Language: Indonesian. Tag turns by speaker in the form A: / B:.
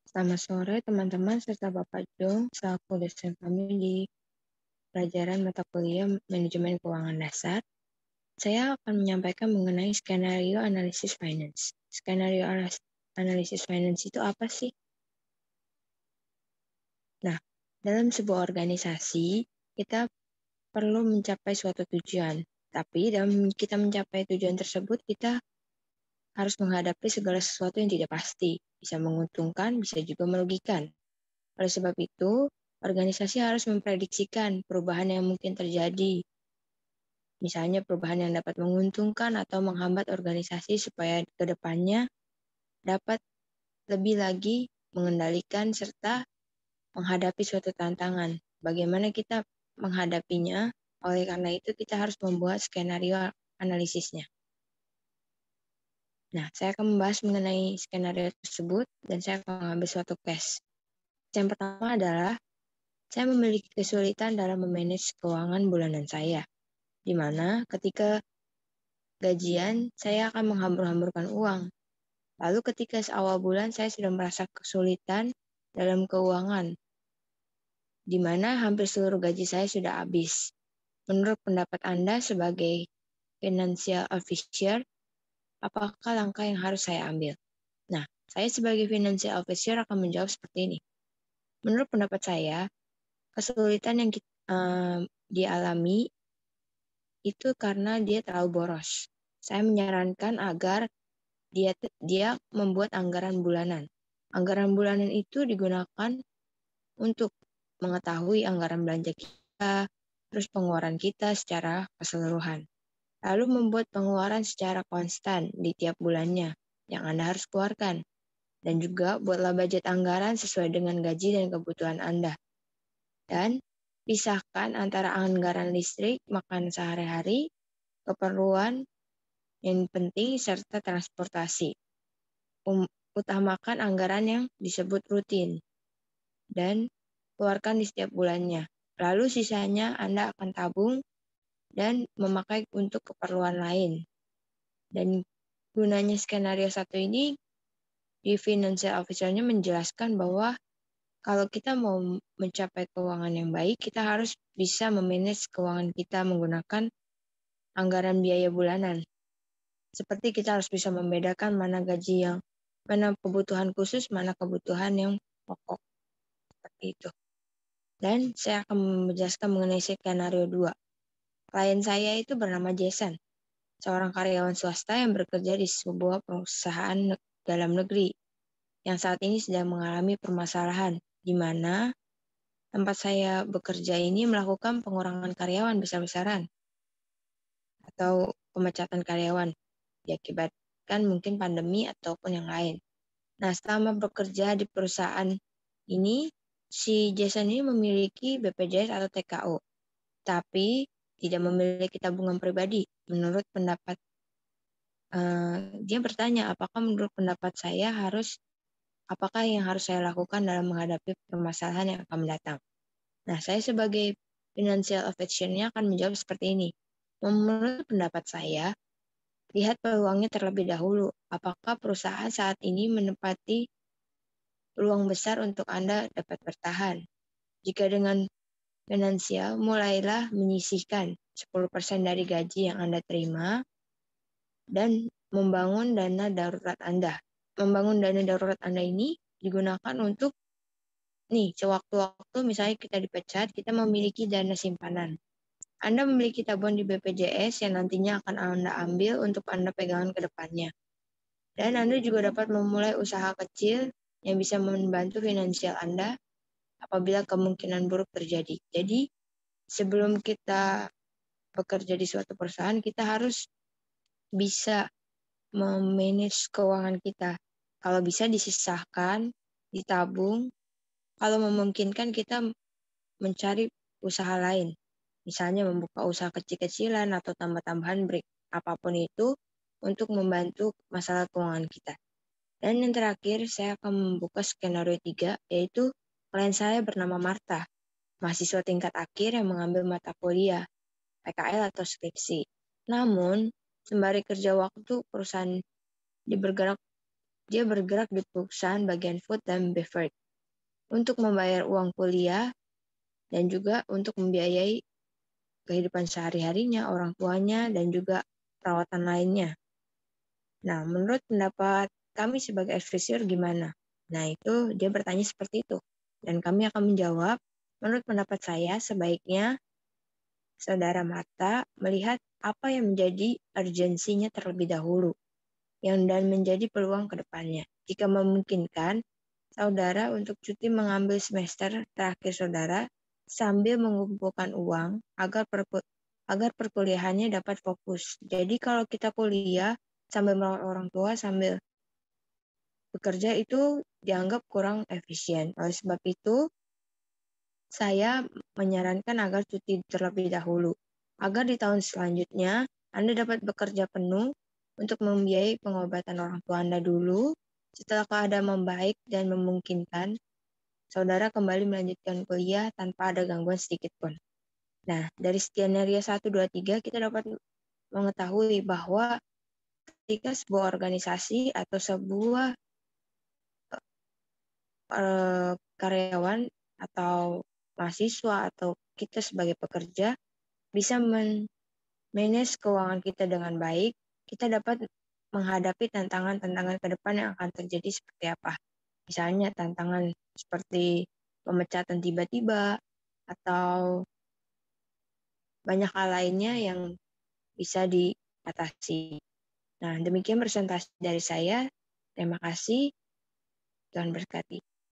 A: Selamat sore teman-teman serta Bapak Jong selaku dosen kami di pelajaran mata kuliah Manajemen Keuangan Dasar. Saya akan menyampaikan mengenai skenario analisis finance. Skenario analisis finance itu apa sih? Nah, dalam sebuah organisasi, kita perlu mencapai suatu tujuan. Tapi dalam kita mencapai tujuan tersebut, kita harus menghadapi segala sesuatu yang tidak pasti. Bisa menguntungkan, bisa juga merugikan. Oleh sebab itu, organisasi harus memprediksikan perubahan yang mungkin terjadi. Misalnya perubahan yang dapat menguntungkan atau menghambat organisasi supaya ke depannya dapat lebih lagi mengendalikan serta menghadapi suatu tantangan. Bagaimana kita menghadapinya? Oleh karena itu, kita harus membuat skenario analisisnya. Nah, saya akan membahas mengenai skenario tersebut dan saya akan mengambil suatu case. Yang pertama adalah saya memiliki kesulitan dalam memanage keuangan bulanan saya, di mana ketika gajian saya akan menghambur-hamburkan uang. Lalu ketika awal bulan saya sudah merasa kesulitan dalam keuangan, di mana hampir seluruh gaji saya sudah habis. Menurut pendapat Anda sebagai financial officer, apakah langkah yang harus saya ambil? Nah, saya sebagai financial officer akan menjawab seperti ini. Menurut pendapat saya, kesulitan yang dialami itu karena dia terlalu boros. Saya menyarankan agar dia membuat anggaran bulanan. Anggaran bulanan itu digunakan untuk mengetahui anggaran belanja kita, terus pengeluaran kita secara keseluruhan. Lalu membuat pengeluaran secara konstan di tiap bulannya yang Anda harus keluarkan. Dan juga buatlah budget anggaran sesuai dengan gaji dan kebutuhan Anda. Dan pisahkan antara anggaran listrik, makan sehari-hari, keperluan yang penting, serta transportasi. Utamakan anggaran yang disebut rutin dan keluarkan di setiap bulannya. Lalu sisanya Anda akan tabung dan memakai untuk keperluan lain. Dan gunanya skenario 1 ini, di financial officer-nya menjelaskan bahwa kalau kita mau mencapai keuangan yang baik, kita harus bisa memanage keuangan kita menggunakan anggaran biaya bulanan. Seperti kita harus bisa membedakan mana kebutuhan khusus, mana kebutuhan yang pokok. Seperti itu. Dan saya akan menjelaskan mengenai skenario 2. Klien saya itu bernama Jason, seorang karyawan swasta yang bekerja di sebuah perusahaan dalam negeri yang saat ini sedang mengalami permasalahan, di mana tempat saya bekerja ini melakukan pengurangan karyawan besar-besaran atau pemecatan karyawan diakibatkan mungkin pandemi ataupun yang lain. Nah, selama bekerja di perusahaan ini, si Jason ini memiliki BPJS atau TKO, tapi tidak memiliki tabungan pribadi. Menurut pendapat dia bertanya, apakah menurut pendapat saya apakah yang harus saya lakukan dalam menghadapi permasalahan yang akan mendatang? Nah, saya sebagai financial officer-nya akan menjawab seperti ini. Menurut pendapat saya, lihat peluangnya terlebih dahulu. Apakah perusahaan saat ini menempati peluang besar untuk Anda dapat bertahan? Jika dengan finansial, mulailah menyisihkan 10% dari gaji yang Anda terima dan membangun dana darurat Anda. Membangun dana darurat Anda ini digunakan untuk sewaktu-waktu misalnya kita dipecat, kita memiliki dana simpanan. Anda memiliki tabungan di BPJS yang nantinya akan Anda ambil untuk Anda pegangan ke depannya. Dan Anda juga dapat memulai usaha kecil yang bisa membantu finansial Anda apabila kemungkinan buruk terjadi. Jadi, sebelum kita bekerja di suatu perusahaan, kita harus bisa memanage keuangan kita. Kalau bisa disisahkan, ditabung. Kalau memungkinkan kita mencari usaha lain. Misalnya membuka usaha kecil-kecilan atau tambah-tambahan break. Apapun itu untuk membantu masalah keuangan kita. Dan yang terakhir, saya akan membuka skenario 3, yaitu klien saya bernama Martha, mahasiswa tingkat akhir yang mengambil mata kuliah, PKL atau skripsi. Namun, sembari kerja waktu, perusahaan dia bergerak dia bergerak di perusahaan bagian food dan beverage untuk membayar uang kuliah dan juga untuk membiayai kehidupan sehari-harinya, orang tuanya, dan juga perawatan lainnya. Nah, menurut pendapat kami sebagai advisor gimana? Nah, itu dia bertanya seperti itu. Dan kami akan menjawab, menurut pendapat saya sebaiknya Saudara Marta melihat apa yang menjadi urgensinya terlebih dahulu dan menjadi peluang ke depannya. Jika memungkinkan, saudara untuk cuti mengambil semester terakhir saudara sambil mengumpulkan uang agar perkuliahannya dapat fokus. Jadi kalau kita kuliah sambil merawat orang tua, sambil bekerja itu dianggap kurang efisien. Oleh sebab itu, saya menyarankan agar cuti terlebih dahulu, agar di tahun selanjutnya Anda dapat bekerja penuh untuk membiayai pengobatan orang tua Anda dulu. Setelah keadaan membaik dan memungkinkan, saudara kembali melanjutkan kuliah tanpa ada gangguan sedikit pun. Nah, dari skenario 1, 2, 3, kita dapat mengetahui bahwa ketika sebuah organisasi atau sebuah karyawan atau mahasiswa atau kita sebagai pekerja bisa manage keuangan kita dengan baik, kita dapat menghadapi tantangan-tantangan ke depan yang akan terjadi seperti apa. Misalnya tantangan seperti pemecatan tiba-tiba atau banyak hal lainnya yang bisa diatasi. Nah, demikian presentasi dari saya. Terima kasih. Tuhan berkati.